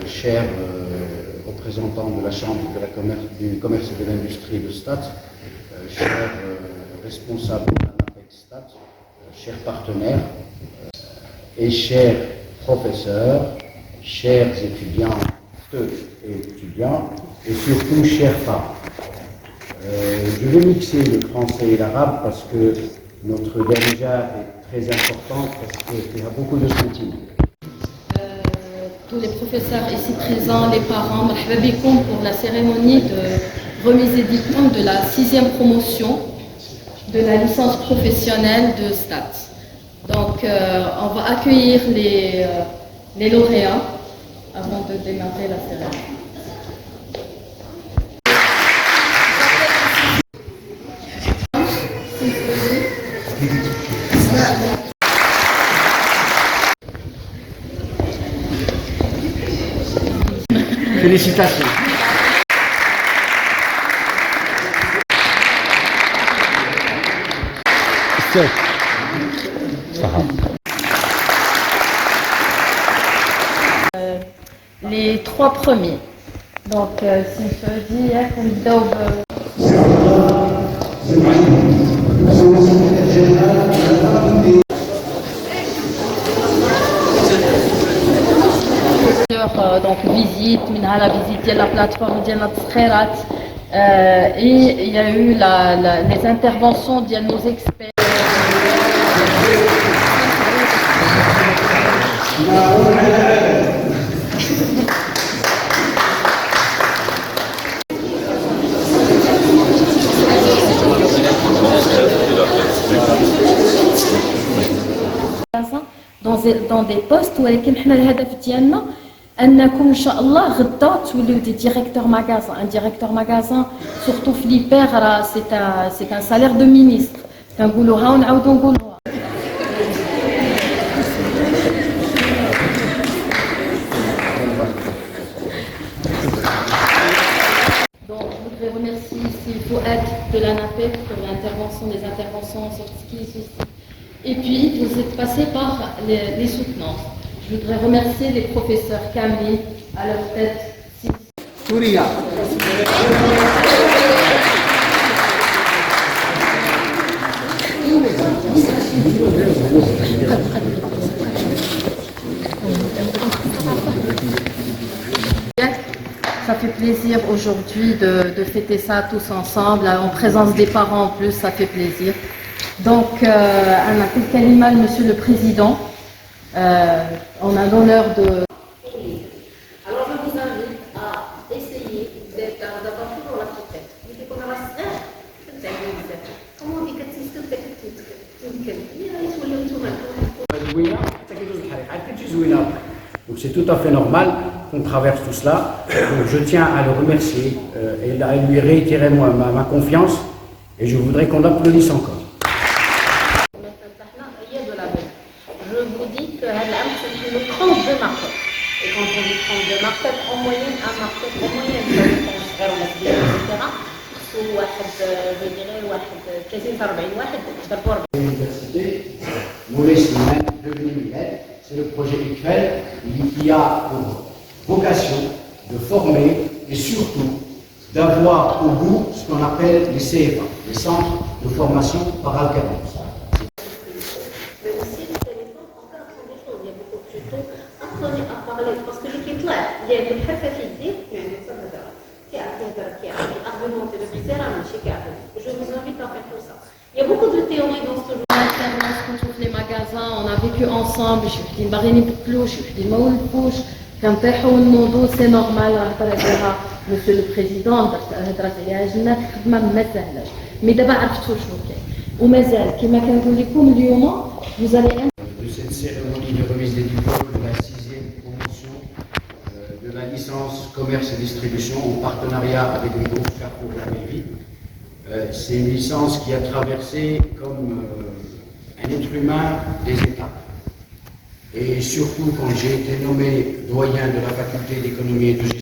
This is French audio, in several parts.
Chers représentants de la Chambre du commerce et de l'industrie de Stade, chers responsables de l'ANAPEC Stade, chers partenaires et chers professeurs, chers étudiantes et étudiants, et surtout chers parents. Je vais mixer le français et l'arabe parce que notre derija est très importante, parce qu'il y a beaucoup de sentiments. Tous les professeurs ici présents, les parents, marhaba bikoum pour la cérémonie de remise des diplômes de la 6e promotion de la licence professionnelle de STAT. Donc, on va accueillir les lauréats avant de démarrer la cérémonie. Félicitations. Les 3 premiers. Donc, si je dis, donc visite, la visite de la plateforme de et il y a eu les interventions de nos experts. Dans des postes ولكن حنا الهدف ديالنا انكم ان شاء الله غدا توليو دي ديريكتور ماغازان ان ديريكتور ماغازان سورتو في ليبر راه سي ان سالير دو مينيستر كنقولوها ونعاودو نقولوها. Donc je voudrais remercier ici Fouad de l'ANAPEC pour l'intervention, des interventions sur ce qui est ici. Et puis, vous êtes passé par les soutenants. Je voudrais remercier les professeurs Camille à leur tête. Souria. Ça fait plaisir aujourd'hui de fêter ça tous ensemble, en présence des parents en plus, ça fait plaisir. Donc, on a fait Kalima, Monsieur le Président. On a l'honneur de... Alors, je vous invite à essayer d'avoir toujours la tête. Vous dites qu'on a la sœur, comment on dit que c'est tout Donc c'est tout à fait normal qu'on traverse tout cela. Donc je tiens à le remercier et à lui réitérer ma confiance et je voudrais qu'on l'applaudisse encore. Je vous dis que c'est une 32 marquettes. Et quand on dit 32 marquettes, en moyenne, un marquette, en moyenne, ça dépend صغير ولا كبير, etc. خصو واحد, je dirais, واحد 30 40 واحد ضربوا L'université Maurice Limène de l'UNIMED, c'est le projet ICFEL qui a pour vocation de former et surtout d'avoir au bout ce qu'on appelle les CFA, les centres de formation par alternance. apprenez à parler parce que l'équipe là, il y a une حرفة يعني صدق كيعرف يهضر كيعرف argumenter le bizarre ماشي كيعرف. Je vous invite à faire tout ça. Il y a beaucoup de théories dans ce genre. L'alternance contre les magasins, on a vécu ensemble, je suis باغي نبدلو, je suis ما ولفوش, كنطيحوا ونوضوا, c'est normal, هضر عليها monsieur le président, هضرات عليها جنات الخدمة ما سهلاش, مي دابا عرفتوا شنو كاين. ومازال كما كنقول لكم اليوم vous allez cette cérémonie de remise des diplômes de la 6e promotion de la licence commerce et distribution en partenariat avec le groupe Carrefour Laméry. C'est une licence qui a traversé comme un être humain des étapes. Et surtout quand j'ai été nommé doyen de la faculté d'économie et de gestion.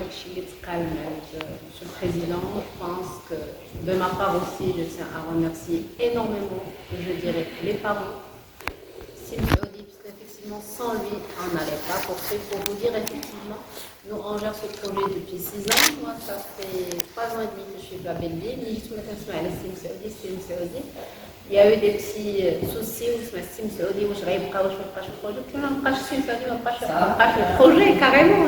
Monsieur le Président, je pense que de ma part aussi, je tiens à remercier énormément, je dirais, les parents. Sim Saoudi, parce qu'effectivement, sans lui, on n'allait pas poursuivre. Pour vous dire, effectivement, nous, on gère ce projet depuis 6 ans. Moi, ça fait 3 ans et demi que je suis à Belbi. Sim Saoudi. Il y a eu des petits soucis où je me suis dit, Sim Saoudi, où je ne vais pas le projet. Je ne vais pas le projet, carrément.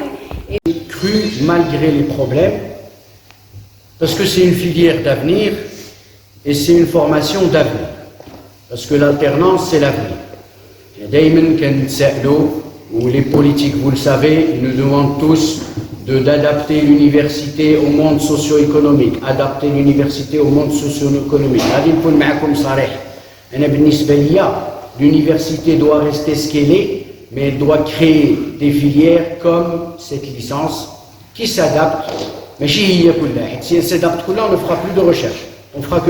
Cru malgré les problèmes, parce que c'est une filière d'avenir et c'est une formation d'avenir. Parce que l'alternance, c'est l'avenir. Où les politiques, vous le savez, ils nous demandent tous d'adapter l'université au monde socio-économique, adapter l'université au monde socio-économique. L'université doit rester ce qu'elle est, mais elle doit créer des filières comme cette licence qui s'adapte. Mais si elle s'adapte, on ne fera plus de recherche. On fera que...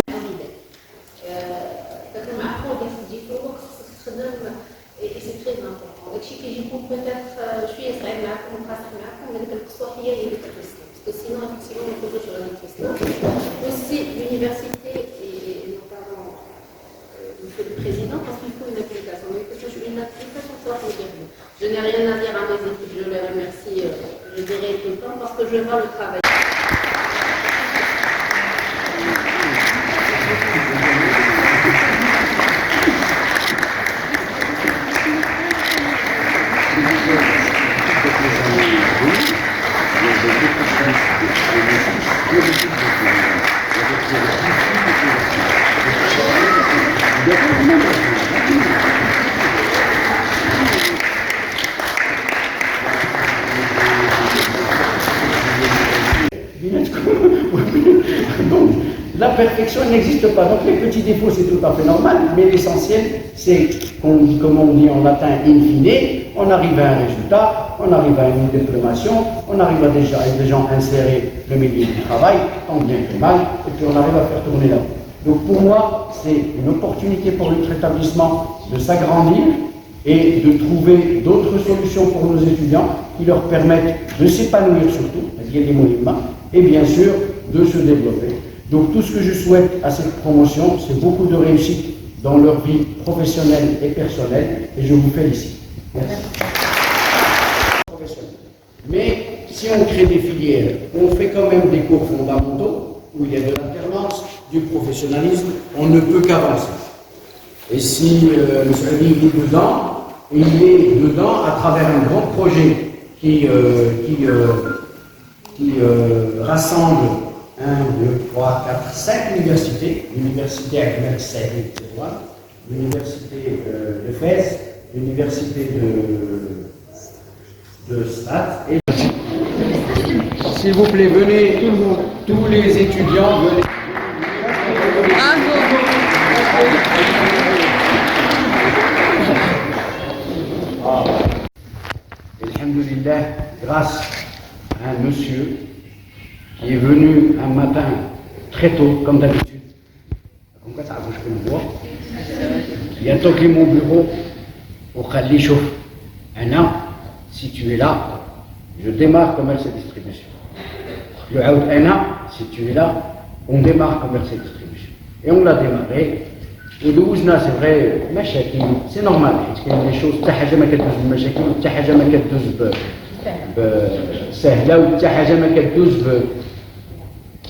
c'est très important. الشيء كي يكون peut-être شويه صعيب معكم وخاصه معكم هذيك القصوحيه هي اللي كتخصنا باسكو سينو effectivement ما نقدروش غادي نخصنا aussi l'université et notamment monsieur le président parce qu'il faut une application une application forte et bienvenue. Je n'ai rien à dire à mes équipes, je les remercie, je dirais tout le temps parce que je vois le travail. Donc, la perfection n'existe pas. Donc, les petits défauts, c'est tout à fait normal, mais l'essentiel, c'est, comme on dit en latin, in fine, on arrive à un résultat, on arrive à une diplomation, on arrive à déjà insérer le milieu du travail, tant bien que mal, et puis on arrive à faire tourner la roue. Donc, pour moi, c'est une opportunité pour notre établissement de s'agrandir et de trouver d'autres solutions pour nos étudiants qui leur permettent de s'épanouir surtout, il y a des mouvements, et bien sûr de se développer. Donc tout ce que je souhaite à cette promotion, c'est beaucoup de réussite dans leur vie professionnelle et personnelle, et je vous félicite. Merci. Mais si on crée des filières, on fait quand même des cours fondamentaux, où il y a de l'alternance, du professionnalisme, on ne peut qu'avancer. Et si M. Ali est dedans, il est dedans à travers un grand projet qui rassemble 1, 2, 3, 4, 5 universités, l'université Ahmed Saïd Thérouane, l'université de Fès, l'université de Stade. Et s'il vous plaît, venez, tous les étudiants, venez. Alhamdulillah, grâce à un monsieur qui est venu un matin très tôt, comme d'habitude, il a toqué mon bureau au Khali Chouf. Un an, si tu es là, je démarre commerce et distribution. Le Aoud un an, si tu es là, on démarre commerce et distribution. Et on l'a démarré. Et دوزنا c'est vrai مشاكل c'est normal حيت كاين des choses حتى حاجه ما كدوز بمشاكل وحتى حاجه ما كدوز بسهله وحتى حاجه ما كدوز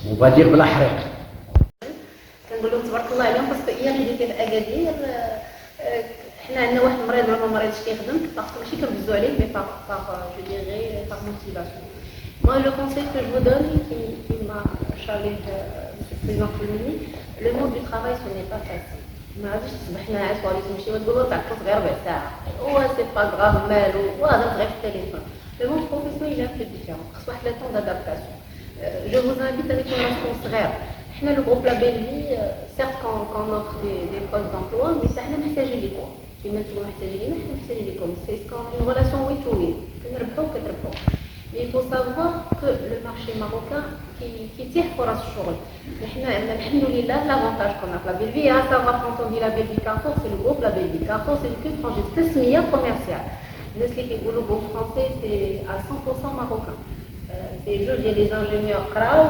on va dire بلا حريق. كنقول لهم تبارك الله عليهم باسكو ايام اللي جيت اكادير حنا عندنا واحد المريض ولا ما مريضش كيخدم باسكو ماشي كنبزو عليه مي جو ديغي par motivation. Moi le conseil que je vous donne qui m'a chargé de président Fulmini, le monde du travail ce n'est pas facile. ما غاديش تصبح ناعس وغادي تمشي وتقول تعطوك غير ربع ساعه هو سي با غراف مالو وهذا غير في التليفون. Le monde professionnel il est un peu différent. خص واحد le temps d'adaptation. Je vous invite avec une relation صغيره. حنا le groupe La Belle Vie, certes qu'on offre des postes d'emploi, mais حنا محتاجين لكم. كيما نتوما محتاجين لينا حنا محتاجين لكم. سي اون ريلاسيون وي تو وي كنربحو كتربحو. Mais il faut savoir que le marché marocain qui tire pour ce choix. L'avantage qu'on a avec la Belgique, à savoir quand on dit la Belgique Carrefour, c'est le groupe La Belgique Carrefour, c'est le club français, c'est le meilleur commercial. Le groupe français, c'est à 100% marocain. C'est juste les ingénieurs Krau.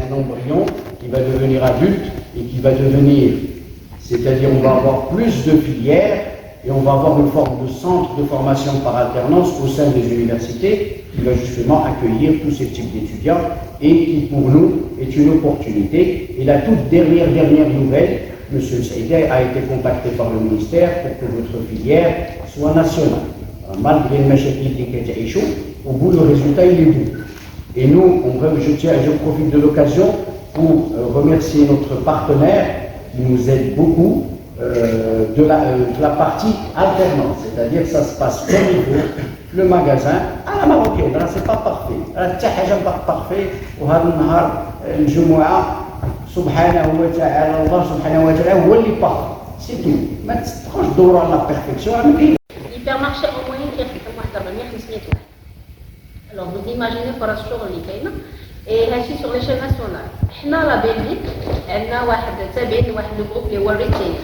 Un embryon qui va devenir adulte et qui va devenir, c'est-à-dire on va avoir plus de filières et on va avoir une forme de centre de formation par alternance au sein des universités qui va justement accueillir tous ces types d'étudiants et qui pour nous est une opportunité. Et la toute dernière nouvelle, M. Saïda a été contacté par le ministère pour que votre filière soit nationale. Malgré le machakil qui est échoué, au bout le résultat il est doux. Et nous, je profite de l'occasion pour remercier notre partenaire qui nous aide beaucoup de la partie alternance, c'est-à-dire que ça se passe comme il faut, le magasin à la marocaine, là c'est pas parfait, حتى حاجه pas parfait وهذا النهار الجمعه سبحانه وتعالى الله سبحانه وتعالى هو اللي parfait, c'est tout, ما تستخرج دورة على la perfection avec lui. Hypermarché en moyenne كيخدم واحد 400-500 واحد. Alors vous imaginez فرص الشغل اللي كاينه et هادشي sur l'échelle nationale. حنا لا بلجيك عندنا واحد تابعين لواحد الجروب اللي هو الريتيل.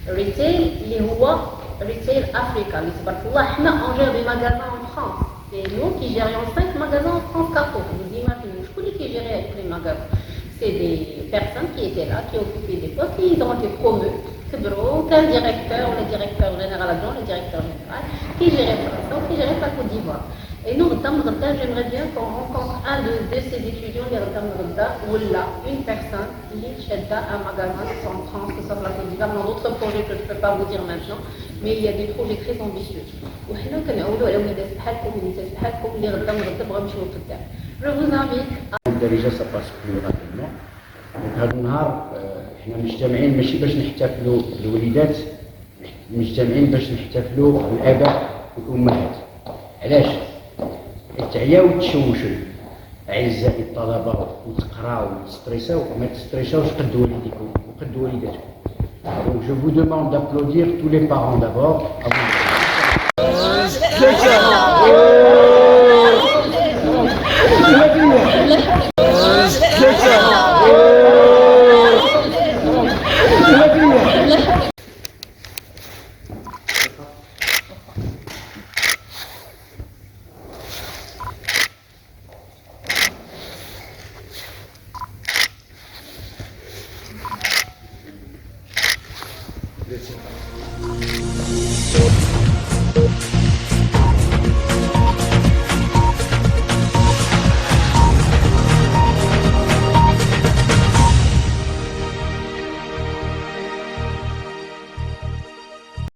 الريتيل اللي هو ريتيل افريكا اللي تبارك الله حنا اونجير دي ماغازان en France. C'est nous qui gérions 5 magasins en France Carrefour. Vous imaginez شكون اللي كيجيري هاد les magasins. C'est des personnes qui étaient là, qui occupaient des postes, ils ont été promus. كبروا كان ديريكتور ولا ديريكتور جينيرال ادجون ولا ديريكتور جينيرال qui gérait France وكي gérait la Côte d'Ivoire. Et nous, j'aimerais bien qu'on rencontre un de ces étudiants ou là, une personne qui achète un magasin en France, que ce soit la Côte d'Ivoire, dans d'autres projets que je ne peux pas vous dire maintenant, mais il y a des projets très ambitieux. Je vous invite à... Déjà, ça passe plus rapidement. Donc, هذا النهار احنا مجتمعين ماشي باش نحتفلوا بالوليدات، مجتمعين باش نحتفلوا بالآباء والأمهات. علاش؟ تعياو وتشوشوا أعزائي الطلبة وتقراو وتستريساو، ما تستريساوش قد والديكم وقد والداتكم. Donc je vous demande d'applaudir tous les parents d'abord.